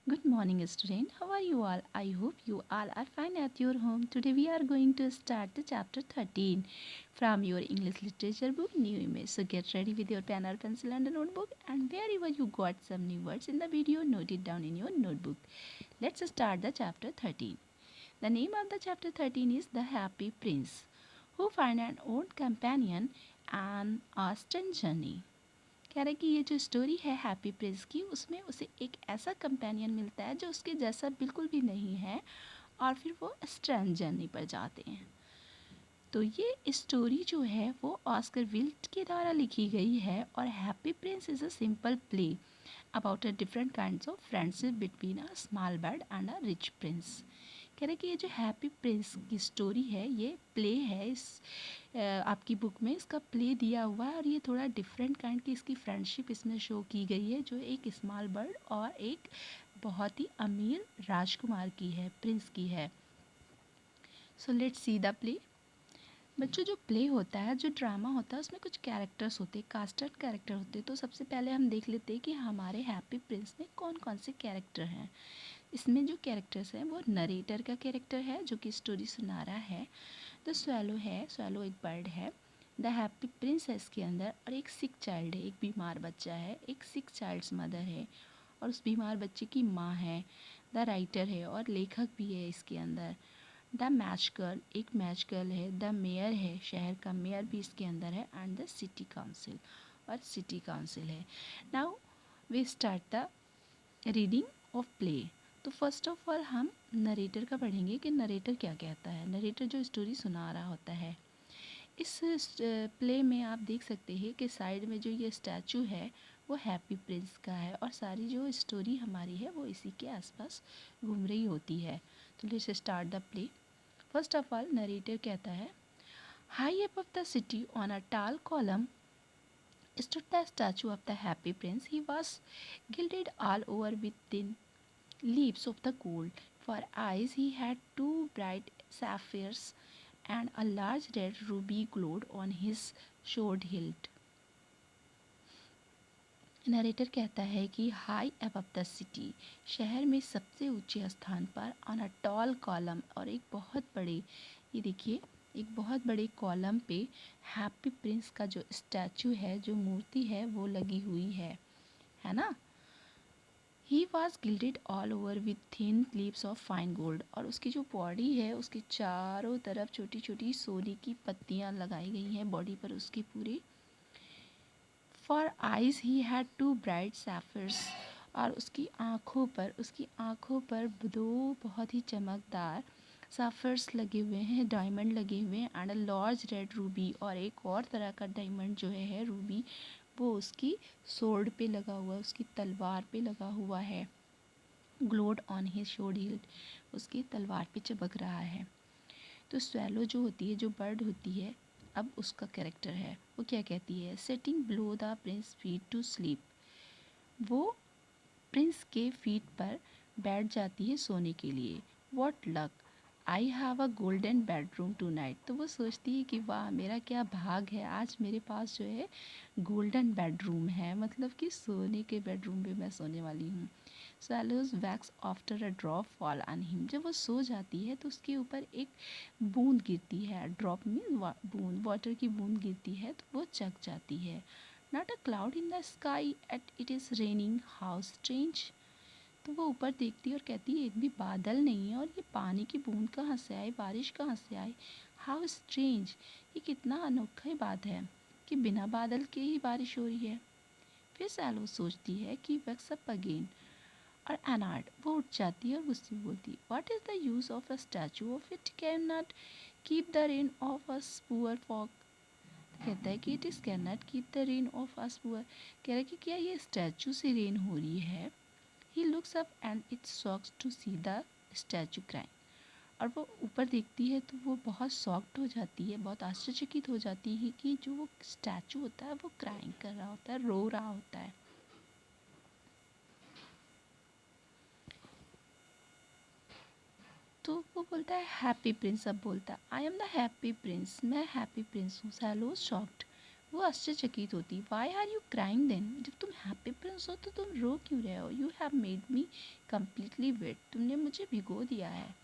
Good morning, student. How are you all? I hope you all are fine at your home. Today we are going to start the chapter 13 from your English literature book, New Image. So get ready with your pen or pencil and a notebook, and wherever you got some new words in the video, note it down in your notebook. Let's start the chapter 13. The name of the chapter 13 is The Happy Prince, who find an old companion and a strange journey. कह रहे कि ये जो story है happy Prince की उसमें उसे एक ऐसा कंपेनियन मिलता है जो उसके जैसा बिल्कुल भी नहीं है और फिर वो स्ट्रेंज जर्नी पर जाते हैं। तो ये स्टोरी जो है वो ऑस्कर विल्ड के द्वारा लिखी गई है और happy Prince is a simple play about a different kinds of friendship between a small bird and a rich Prince. कह रहे कि ये जो हैप्पी प्रिंस की स्टोरी है ये प्ले है। इस आपकी बुक में इसका प्ले दिया हुआ है और ये थोड़ा डिफरेंट काइंड की इसकी फ्रेंडशिप इसमें शो की गई है जो एक स्मॉल बर्ड और एक बहुत ही अमीर राजकुमार की है, प्रिंस की है। So let's see the play. बच्चों जो प्ले होता है, जो ड्रामा होता है, उसमें कुछ कैरेक्टर्स होते हैं, कास्टेड कैरेक्टर होते हैं। तो सबसे पहले हम देख लेते हैं कि हमारे हैप्पी प्रिंस में कौन कौन से कैरेक्टर हैं। इसमें जो कैरेक्टर्स हैं वो नरेटर का कैरेक्टर है जो कि स्टोरी सुना रहा है। द स्वैलो है, स्वैलो एक बर्ड है। द हैप्पी प्रिंस है इसके अंदर, और एक सिक चाइल्ड है, एक बीमार बच्चा है, एक सिक चाइल्ड्स मदर है और उस बीमार बच्चे की माँ है। द राइटर है और लेखक भी है इसके अंदर। द मैच गर्ल, एक मैच गर्ल है। द मेयर है, शहर का मेयर भी इसके अंदर है। एंड द सिटी काउंसिल, और सिटी काउंसिल है। Now we start the reading of play. तो फर्स्ट ऑफ ऑल हम नरेटर का पढ़ेंगे कि नरेटर क्या कहता है। नरेटर जो स्टोरी सुना रहा होता है। इस प्ले में आप देख सकते हैं कि साइड में जो ये स्टैचू है वो हैप्पी प्रिंस का है और सारी जो स्टोरी हमारी है वो इसी के आसपास घूम रही होती है। तो let's start the play. First of all narrator कहता है, high above the city on a tall column stood the statue of the happy prince. He was gilded all over with thin leaves of the gold. For eyes he had two bright sapphires, and a large red ruby glowed on his sword hilt. Narrator कहता है कि high above the city, शहर में सबसे ऊंचे स्थान पर, on a tall column, और एक बहुत बड़े, ये देखिए, एक बहुत बड़े कॉलम पे हैप्पी प्रिंस का जो स्टैचू है, जो मूर्ति है वो लगी हुई है ना। He was gilded all over with thin leaves of fine gold, और उसकी जो बॉडी है उसके चारों तरफ छोटी छोटी सोने की पत्तियाँ लगाई गई हैं बॉडी पर उसकी पूरी। For eyes he had two bright sapphires, और उसकी आँखों पर दो बहुत ही चमकदार सैफिर्स लगे हुए हैं, डायमंड लगे हुए हैं। And a large red Ruby, और एक और तरह का डायमंड जो है रूबी, वो उसकी सोर्ड पे लगा हुआ है, उसकी तलवार पे लगा हुआ है। Glowed on his sword hilt, उसकी तलवार पे चमक रहा है। तो स्वैलो जो होती है, जो बर्ड होती है, अब उसका कैरेक्टर है, वो क्या कहती है, settling below the prince feet to sleep, वो प्रिंस के फीट पर बैठ जाती है सोने के लिए। What luck, I have a golden bedroom tonight, तो वो सोचती है कि वाह मेरा क्या भाग है, आज मेरे पास जो है गोल्डन बेडरूम है, मतलब कि सोने के बेडरूम में मैं सोने वाली हूँ। swallows wax after a drop fall on him, जब वो सो जाती है तो उसके ऊपर एक बूंद गिरती है, ड्रॉप मीन बूंद, वाटर की बूंद गिरती है तो वो जग जाती है। Not a cloud in the sky at it is raining, how strange, तो वो ऊपर देखती है और कहती है एक भी बादल नहीं है और ये पानी की बूंद कहाँ से आए, बारिश कहाँ से आए। हाउ स्ट्रेंज, ये कितना अनोखी बात है कि बिना बादल के ही बारिश हो रही है। फिर सैलो सोचती है कि वैक्स अप अगेन, और एनार्ड वो उठ जाती है और गुस्से में बोलती, what is the use of a statue of it can not keep the rain off us poor folk, कहता है कि it is can not keep the rain off us poor, कह रहा है कि क्या ये स्टैचू से रेन हो रही है। He looks up and it's shocks to see the statue crying, और वो ऊपर देखती है तो वो बहुत शॉक्ड हो जाती है, बहुत आश्चर्यचकित हो जाती है कि जो वो स्टैचू होता है वो क्राइंग कर रहा होता है, रो रहा होता है। तो वो बोलता है हैप्पी प्रिंस, अब बोलता है I am the happy prince, मैं हैप्पी प्रिंस हूँ। सैलो शॉक्ड, वो आश्चर्यचकित होती। Why are you crying then? जब तुम हैप्पी प्रिंस हो तो तुम रो क्यों रहे हो? You have made me completely wet. तुमने मुझे भिगो दिया है।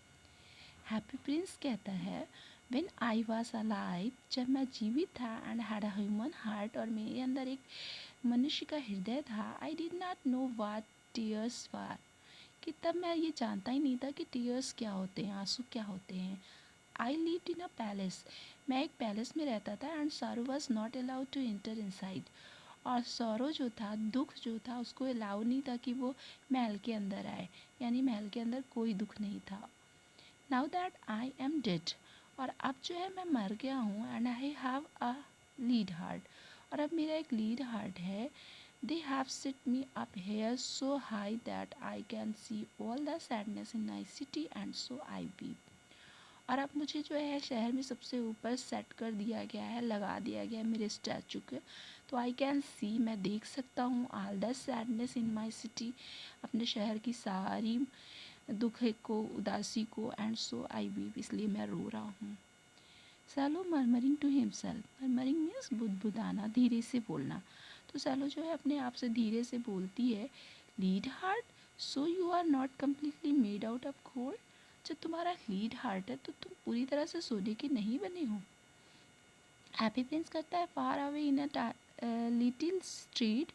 हैप्पी प्रिंस कहता है, वेन आई वॉज अलाइव, जब मैं जीवित था, and had a human heart, और मेरे अंदर एक मनुष्य का हृदय था, I did not know what tears were, कि तब मैं ये जानता ही नहीं था कि टीयर्स क्या होते हैं, आंसू क्या होते हैं। I lived in a palace, मैं एक पैलेस में रहता था, and sorrow was not allowed to enter inside, और सॉरो जो था, दुख जो था, उसको अलाउ नहीं था कि वो महल के अंदर आए, यानी महल के अंदर कोई दुख नहीं था। Now that I am dead, और अब जो है मैं मर गया हूँ, and I have a lead heart, और अब मेरा एक लीड हार्ट है। They have set me up here so high that I can see all the sadness in my city, and so I weep, और अब मुझे जो है शहर में सबसे ऊपर सेट कर दिया गया है, लगा दिया गया है मेरे स्टैचू के, तो आई कैन सी, मैं देख सकता हूँ, all the sadness in my city, अपने शहर की सारी दुख को, उदासी को, एंड सो आई वीप, इसलिए मैं रो रहा हूँ। Swallow murmuring to himself, murmuring means बुदबुदाना, धीरे से बोलना। तो सैलो जो है अपने आप से धीरे से बोलती है, lead heart, so you are not completely made out of gold, जब तुम्हारा लीड हार्ट है तो तुम पूरी तरह से सोने के नहीं बने हो। हैप्पी प्रिंस करता है, far away in a little street,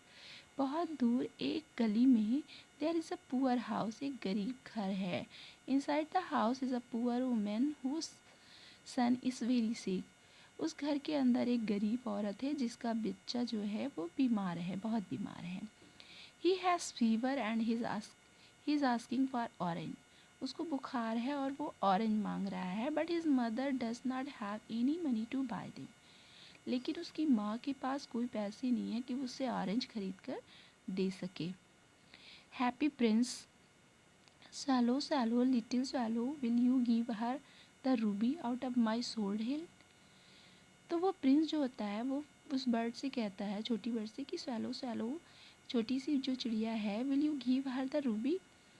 बहुत दूर एक गली में, there is a poor house, एक गरीब घर है। Inside the house is a poor woman whose son is very sick, उस घर के अंदर एक गरीब औरत है जिसका बच्चा जो है वो बीमार है, बहुत बीमार है। He has fever and he is asking for orange, उसको बुखार है और वो ऑरेंज मांग रहा है, but his mother does not have any money to buy them, लेकिन उसकी माँ के पास कोई पैसे नहीं है कि वो उसे ऑरेंज खरीद कर दे सके। Happy prince, swallow swallow little swallow, will you give her the ruby out of my sword hilt, तो वो प्रिंस जो होता है वो उस बर्ड से कहता है, छोटी बर्ड से, कि सैलो सैलो, छोटी सी जो चिड़िया है, will you give her the Ruby,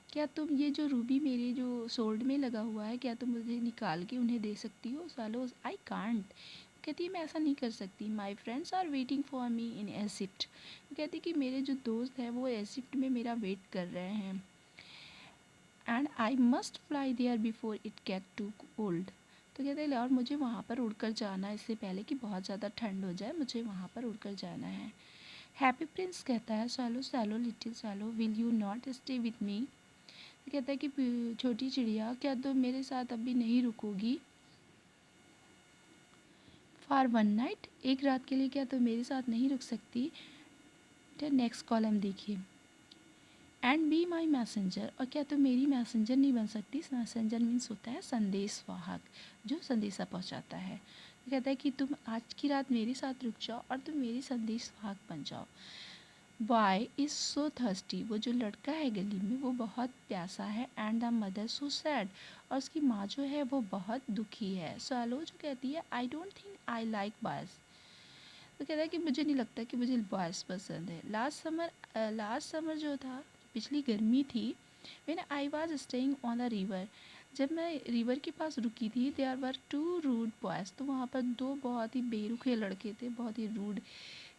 क्या तुम ये जो रूबी मेरे जो सोल्ड में लगा हुआ है, क्या तुम मुझे निकाल के उन्हें दे सकती हो? सैलो, आई कांट, कहती है मैं ऐसा नहीं कर सकती। My friends are waiting for me in Egypt, वो कहती कि मेरे जो दोस्त हैं वो इजिप्ट में मेरा वेट कर रहे हैं, and I must fly there before it get too cold, तो कहते हैं और मुझे वहाँ पर उड़कर जाना है, इससे पहले कि बहुत ज़्यादा ठंड हो जाए, मुझे वहाँ पर उड़कर जाना है। हैप्पी प्रिंस कहता है, swallow swallow little swallow, will you not stay with me, कहता है कि छोटी चिड़िया, क्या तुम मेरे साथ अभी नहीं रुकोगी? फॉर वन नाइट, एक रात के लिए क्या तुम मेरे साथ नहीं रुक सकती? तो नेक्स्ट कॉलम देखिए, एंड बी माई मैसेंजर, और क्या तुम मेरी मैसेंजर नहीं बन सकती? मैसेंजर मीन्स होता है संदेश वाहक, जो संदेशा पहुंचाता है। तो कहता है कि तुम आज की रात मेरे साथ रुक जाओ और तुम मेरी संदेश वाहक बन जाओ। वाई इज़ सो थर्स्टी, वो जो लड़का है गली में वो बहुत प्यासा है, and the mother so sad, और उसकी माँ जो है वो बहुत दुखी है। सैलो जो कहती है, I don't think I like boys, तो कहता है कि मुझे नहीं लगता कि मुझे बॉयज़ पसंद है। लास्ट समर जो था, पिछली गर्मी थी, when I was staying on the river, जब मैं रिवर के पास रुकी थी, there were two rude boys, तो वहाँ पर दो बहुत ही बेरुखे लड़के थे, बहुत ही रूड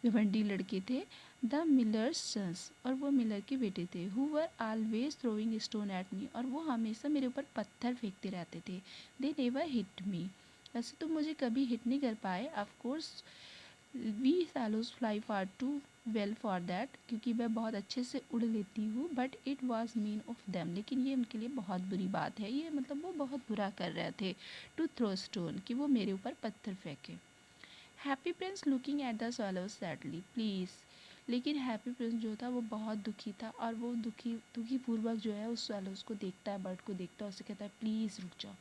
घमंडी लड़के थे। द मिलर्स सन्स, और वो मिलर के बेटे थे। Who were always throwing stone at me, और वो हमेशा मेरे ऊपर पत्थर फेंकते रहते थे। दे नेवर हिट मी, वैसे तो मुझे कभी हिट नहीं कर पाए। Of course we swallows fly far too well for that, क्योंकि मैं बहुत अच्छे से उड़ लेती हूँ, but it was mean of them, लेकिन ये उनके लिए बहुत बुरी बात है, ये मतलब वो बहुत बुरा कर रहे थे, टू थ्रो स्टोन, कि वो मेरे ऊपर पत्थर फेंके। Happy Prince looking at the swallows sadly, please, लेकिन हैप्पी प्रिंस जो था वो बहुत दुखी था, और वो दुखी पूर्वक जो है उस swallows को देखता है, बर्ड को देखता है, उससे कहता है प्लीज़ रुक जाओ।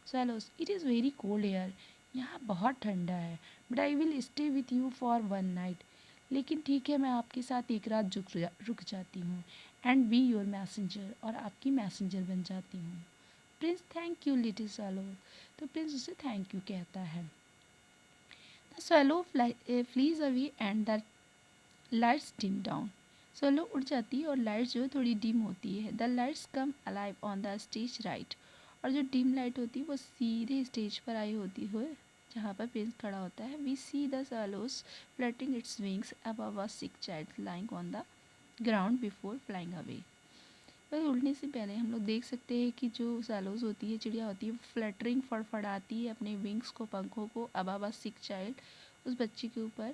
swallows, it is very cold air, यहाँ बहुत ठंडा है, but I will stay with you for one night, लेकिन ठीक है मैं आपके साथ एक रात रुक जाती हूँ, एंड बी योर मैसेंजर, और आपकी मैसेंजर बन जाती हूँ। Prince, thank you little swallow, तो प्रिंस उसे थैंक यू कहता है। The swallow flees away and the lights dim down. swallow उड़ जाती है और लाइट्स जो है थोड़ी डिम होती है। The lights come alive on the stage right, और जो डिम लाइट होती है वो सीधे स्टेज पर आई होती है जहाँ पर प्रिंस खड़ा होता है। We see the swallows flirting its wings above a sick child lying on the ground before flying away। पर उड़ने से पहले हम लोग देख सकते हैं कि जो सैलोज होती है, चिड़िया होती है, फ्लटरिंग फड़फड़ाती है अपने विंग्स को, पंखों को, अबाबा सिक चाइल्ड, उस बच्ची के ऊपर,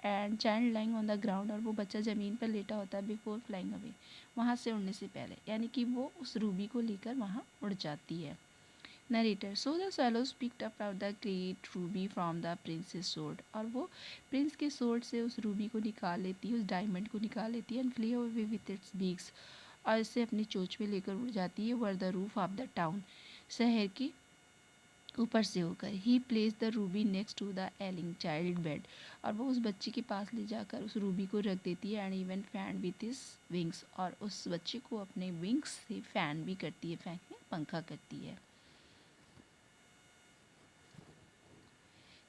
and child lying on the ground, और वो बच्चा ज़मीन पर लेटा होता है, बिफोर फ्लाइंग अवे, वहाँ से उड़ने से पहले, यानी कि वो उस रूबी को लेकर वहाँ उड़ जाती है। Narrator, so the swallows picked up the great Ruby from the princess sword, और वो प्रिंस के sword से उस रूबी को निकाल लेती है, उस डायमंड को निकाल लेती है, and flee away with its beaks, और इसे अपनी चोंच पे लेकर उड़ जाती है, over the roof of the town, शहर के ऊपर से होकर। He place the ruby next to the ailing child bed, और वो उस बच्ची के पास ले जाकर उस रूबी को रख देती है, and even fan with his wings, और उस बच्चे को अपने विंग्स से फैन भी करती है, फैन में पंखा करती है।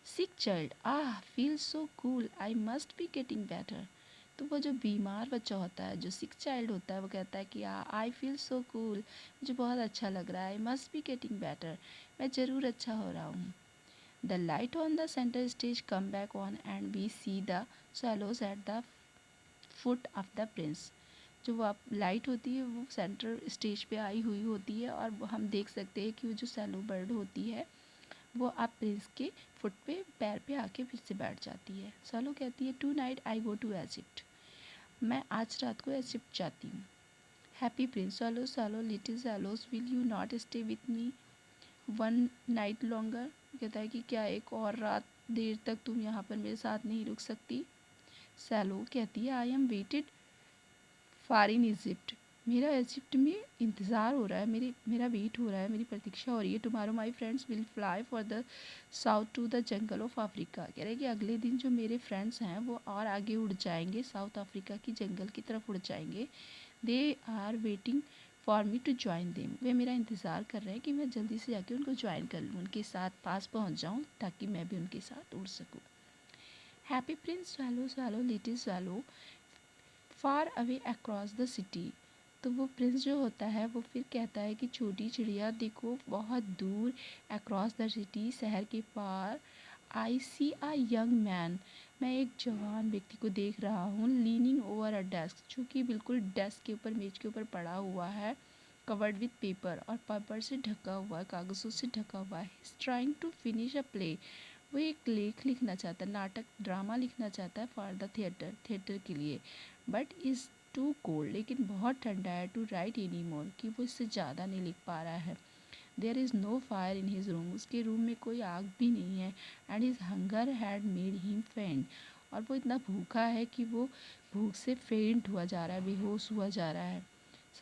Sick child, ah feel so cool, I must be getting better. तो वो जो बीमार बच्चा होता है, जो सिक चाइल्ड होता है, वो कहता है कि आई फील सो कूल, मुझे बहुत अच्छा लग रहा है, I must be getting better, मैं ज़रूर अच्छा हो रहा हूँ। The light on the centre stage come back on, and we see the swallows at the foot of the prince. जो वो लाइट होती है वो सेंटर स्टेज पे आई हुई होती है, और हम देख सकते हैं कि वो जो सैलो बर्ड होती है वो आप प्रिंस के फुट पे, पैर पे आके फिर से बैठ जाती है। सैलो कहती है, tonight I go to Egypt, मैं आज रात को इजिप्ट जाती हूँ। Happy prince, swallow swallow little swallows, will you not stay with me one night longer. कहता है कि क्या एक और रात देर तक तुम यहाँ पर मेरे साथ नहीं रुक सकती। सैलो कहती है, I am waited far in Egypt, मेरा इजिप्ट में इंतज़ार हो रहा है, मेरा वेट हो रहा है, मेरी प्रतीक्षा हो रही है। Tomorrow my friends will fly for the south to the jungle of Africa. कह रहे हैं कि अगले दिन जो मेरे फ्रेंड्स हैं वो और आगे उड़ जाएंगे, साउथ अफ्रीका की जंगल की तरफ उड़ जाएंगे। They are waiting for me to join them, वे मेरा इंतज़ार कर रहे हैं कि मैं जल्दी से जाके उनको ज्वाइन कर लूँ, उनके साथ पास पहुँच जाऊँ, ताकि मैं भी उनके साथ उड़ सकूँ। हैप्पी प्रिंस swallow swallow लिटिल swallow far away across the city. तो वो प्रिंस जो होता है वो फिर कहता है कि छोटी चिड़िया देखो, बहुत दूर, अक्रॉस द सिटी, शहर के पार, आई सी आ यंग मैन, मैं एक जवान व्यक्ति को देख रहा हूँ, लीनिंग ओवर अ डेस्क, जो कि बिल्कुल डेस्क के ऊपर, मेज के ऊपर पड़ा हुआ है, कवर्ड विथ पेपर, और पेपर से ढका हुआ है, कागज़ों से ढका हुआ है। Trying to finish a play, वो एक लेख लिखना चाहता है, नाटक, ड्रामा लिखना चाहता है, फॉर द थिएटर के लिए, बट इज़ टू कोल्ड, लेकिन बहुत ठंडा है, टू राइट एनी मोर, कि वो इससे ज़्यादा नहीं लिख पा रहा है। There is no fire in his room, उसके रूम में कोई आग भी नहीं है, and his hunger had made him faint, और वो इतना भूखा है कि वो भूख से फेंट हुआ जा रहा है, बेहोश हुआ जा रहा है।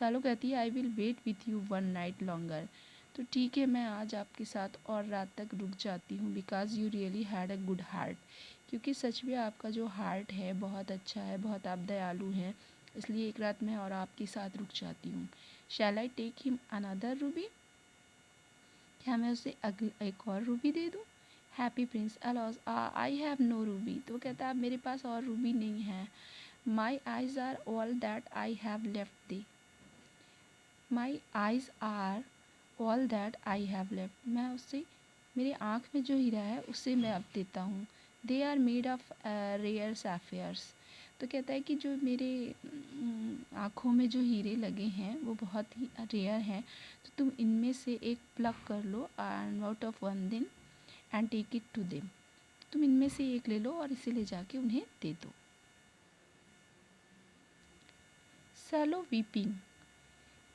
सालो कहती है, I will wait with you one night longer, तो ठीक है, मैं आज आपके साथ और रात तक रुक जाती हूँ, because you really had a good heart, क्योंकि सच में आपका जो हार्ट है बहुत अच्छा है, बहुत आप दयालु हैं, इसलिए एक रात मैं और आपके साथ रुक जाती हूँ। Shall I take him another ruby, क्या मैं उसे एक और रूबी दे दूँ। Happy prince, alas I have no ruby, तो वो कहता है अब मेरे पास और रूबी नहीं है। My eyes are all that I have left they, my eyes are all that I have left, मैं उससे, मेरी आँख में जो हीरा है उसे मैं अब देता हूँ। They are made of rare sapphires, तो कहता है कि जो मेरे आँखों में जो हीरे लगे हैं वो बहुत ही रेयर हैं, तो तुम इनमें से एक प्लग कर लो, एंड आउट ऑफ वन दिन, and take it to them, तुम इनमें से एक ले लो और इसे ले जाके उन्हें दे दो। सैलो वीपिंग,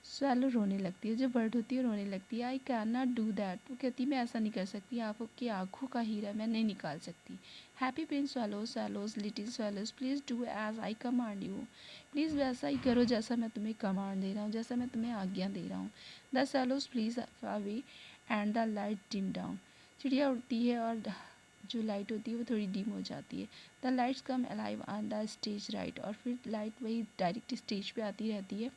स्वैलो रोने लगती है, जो बर्ड होती है रोने लगती है। I can not do that, वो कहती है मैं ऐसा नहीं कर सकती, आपकी आँखों का हीरा मैं नहीं निकाल सकती। Happy prince swallow swallows little swallows, please do as I command you, please वैसा ही करो जैसा मैं तुम्हें कमांड दे रहा हूँ, जैसा मैं तुम्हें आज्ञा दे रहा हूँ। The swallows please away and the light dim down, चिड़िया उड़ती है और जो लाइट होती है वो थोड़ी डिम हो जाती है। The lights come alive on the stage right, और फिर लाइट वही डायरेक्ट स्टेज पे आती रहती है।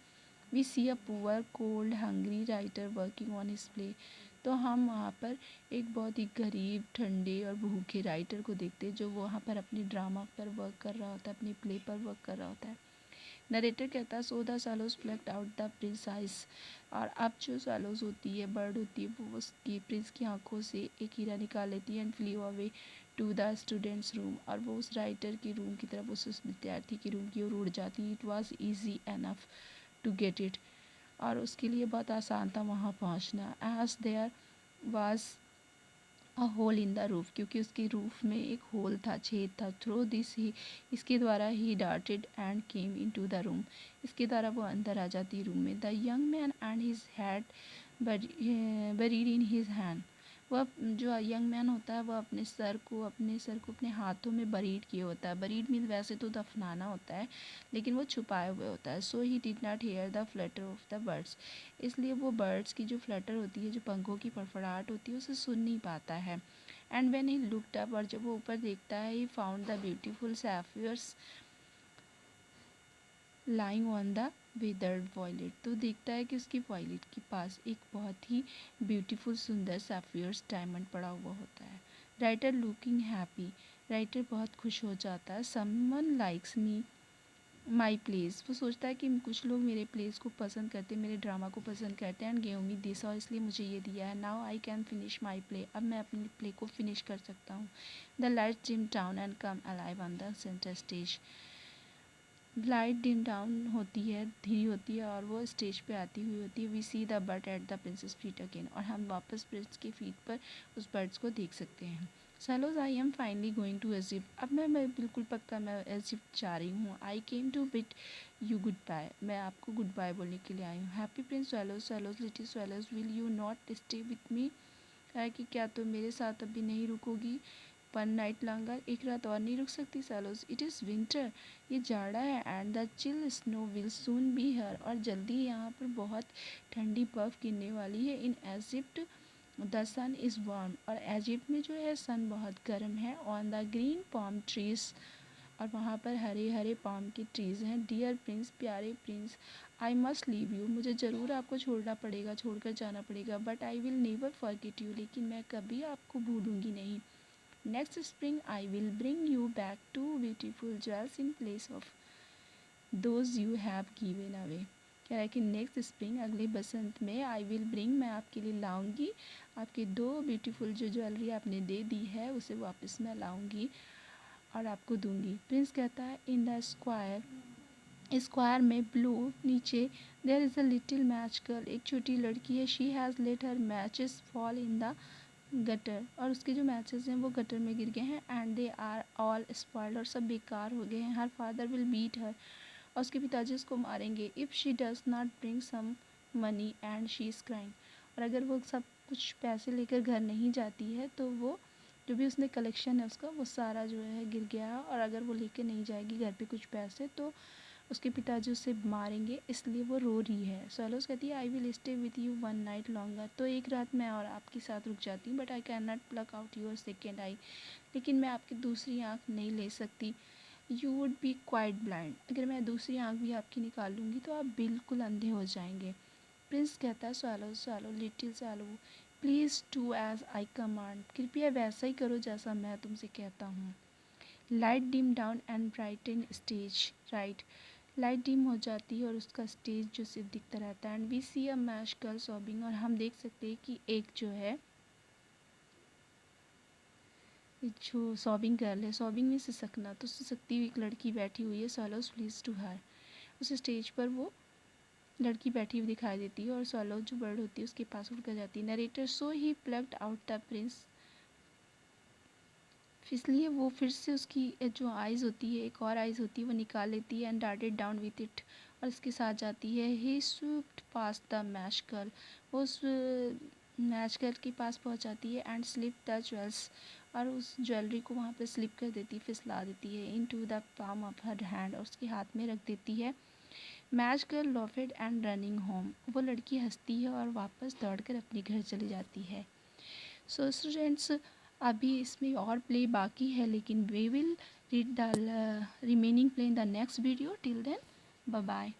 We see a poor cold hungry writer working on his play, तो हम वहाँ पर एक बहुत ही गरीब, ठंडे और भूखे राइटर को देखते हैं, जो वहाँ पर अपने ड्रामा पर वर्क कर रहा होता है, अपने प्ले पर वर्क कर रहा होता है। नरेटर कहता है so the swallows plucked out the Prince eyes. और अब जो swallows होती है, बर्ड होती है, वो उसकी प्रिंस की आंखों से एक हीरा निकाल लेती है and flee away to the students room. और वो उस राइटर की रूम की तरफ, उस विद्यार्थी की रूम की ओर उड़ जाती है। It was easy enough to get it. और उसके लिए बहुत आसान था वहाँ पहुँचना। As there was a hole in the roof, क्योंकि उसकी रूफ में एक होल था, छेद था। थ्रू दिस ही, इसके द्वारा ही darted and came in to the room, इसके द्वारा वो अंदर आ जाती रूम में। The young man and his head buried in his hand, वह जो यंग मैन होता है वह अपने सर को अपने हाथों में बरीड किए होता है। बरीड मीन वैसे तो दफनाना होता है, लेकिन वो छुपाए हुए होता है। So he did not hear the flutter of the birds, इसलिए वो बर्ड्स की जो फ्लटर होती है, जो पंखों की फड़फड़ाहट होती है, उसे सुन नहीं पाता है। And when he looked up, और जब वो ऊपर देखता है, he found the beautiful sapphires lying on the withered violet, तो देखता है कि उसकी वॉयलेट के पास एक बहुत ही ब्यूटीफुल सुंदर सैफियर्स डायमंड पड़ा हुआ होता है। राइटर लुकिंग हैप्पी, राइटर बहुत खुश हो जाता है। Someone likes me my place, वो सोचता है कि कुछ लोग मेरे प्लेस को पसंद करते हैं, मेरे ड्रामा को पसंद करते हैं। एंड गेव मी दिस, और इसलिए मुझे ये दिया है। Now I can finish my play, अब मैं अपने प्ले को फिनिश कर सकता हूँ। The light dim down and come alive on the centre stage, light dim down होती है, धीरी होती है, और वो स्टेज पे आती हुई होती है। We see the bird at the prince's feet again, और हम वापस प्रिंस के फीट पर उस बर्ड्स को देख सकते हैं। Swallows I am finally going to Egypt, अब मैं बिल्कुल पक्का मैं इजिप्ट जा रही हूँ। I came to bid you goodbye, मैं आपको गुड बाय बोलने के लिए आई हूँ। Happy prince swallows, swallows little swallows, will you not stay with me, है कि क्या तुम मेरे साथ अभी नहीं रुकोगी? वन नाइट लॉन्गर, एक रात और नहीं रुक सकती सैलोज? इट इज़ विंटर, ये जाड़ा है। And the chill snow will soon be here, और जल्दी यहाँ पर बहुत ठंडी बर्फ़ गिरने वाली है। In Egypt the sun is warm, और इजिप्ट में जो है सन बहुत गर्म है। On the green palm trees, और वहाँ पर हरे हरे पाम के ट्रीज़ हैं। डियर प्रिंस, प्यारे prince, I must leave you, मुझे ज़रूर आपको छोड़ना पड़ेगा, छोड़कर जाना पड़ेगा। But I will never forget you, लेकिन मैं कभी आपको भूलूंगी नहीं। Next spring I will bring you back to beautiful jewels in place of those you have given away. कह रहा है कि नेक्स्ट स्प्रिंग, अगले बसंत में, आई विल ब्रिंग, मैं आपके लिए लाऊंगी, आपके दो ब्यूटीफुल जो ज्वेलरी आपने दे दी है उसे वापस मैं लाऊंगी और आपको दूंगी। प्रिंस कहता है इन द स्क्वायर, स्क्वायर में ब्लू नीचे, there is a little match girl, एक छोटी लड़की है। She has let her matches fall in the gutter, और उसके जो मैचेस हैं वो गटर में गिर गए हैं। And they are all spoiled, और सब बेकार हो गए हैं। Her father will beat her, और उसके पिताजी उसको मारेंगे। If she does not bring some money and she is crying, और अगर वो सब कुछ पैसे लेकर घर नहीं जाती है तो वो जो भी उसने कलेक्शन है उसका वो सारा जो है गिर गया है। और अगर वो लेकर नहीं जाएगी घर पे कुछ पैसे तो उसके पिताजी उसे मारेंगे, इसलिए वो रो रही है। सैलोज कहती है I will stay with you one night longer, तो एक रात मैं और आपके साथ रुक जाती हूँ। But I can not plug out your second I, लेकिन मैं आपकी दूसरी आँख नहीं ले सकती। You would be quite blind, अगर मैं दूसरी आँख भी आपकी निकाल लूँगी तो आप बिल्कुल अंधे हो जाएंगे। प्रिंस कहता है swallow swallow लिटिल swallow, please do as I command, कृपया वैसा ही करो जैसा मैं तुमसे कहता हूँ। Light dim down and brighten stage right, light dim हो जाती है और उसका स्टेज जो सिर्फ दिखता रहता है। And we see a match girl sobbing, और हम देख सकते हैं कि एक जो है जो सॉबिंग गर्ल है, सॉबिंग में सिसकना, तो सिसकती हुई एक लड़की बैठी हुई है। सॉलोज प्लीज टू हर, उस स्टेज पर वो लड़की बैठी हुई दिखाई देती है और सॉलो जो बर्ड होती है उसके पास उड़कर जाती है। Narrator so he plucked out the prince, इसलिए वो फिर से उसकी जो आइज़ होती है, एक और आइज़ होती है, वो निकाल लेती है। And darted down with it, और इसके साथ जाती है। He swift pass the match girl, वो उस मैच गर्ल के पास पहुंच जाती है। एंड स्लिप द ज्वेल्स, और उस ज्वेलरी को वहाँ पे स्लिप कर देती है, फिसला देती है। इन to the palm of her hand, और उसके हाथ में रख देती है। Match girl laughed and running home, वो लड़की हंसती है और वापस दौड़कर अपने घर चली जाती है। सो स्टूडेंट्स, अभी इसमें और प्ले बाकी है, लेकिन we will read the remaining play in the next video. Till then bye bye.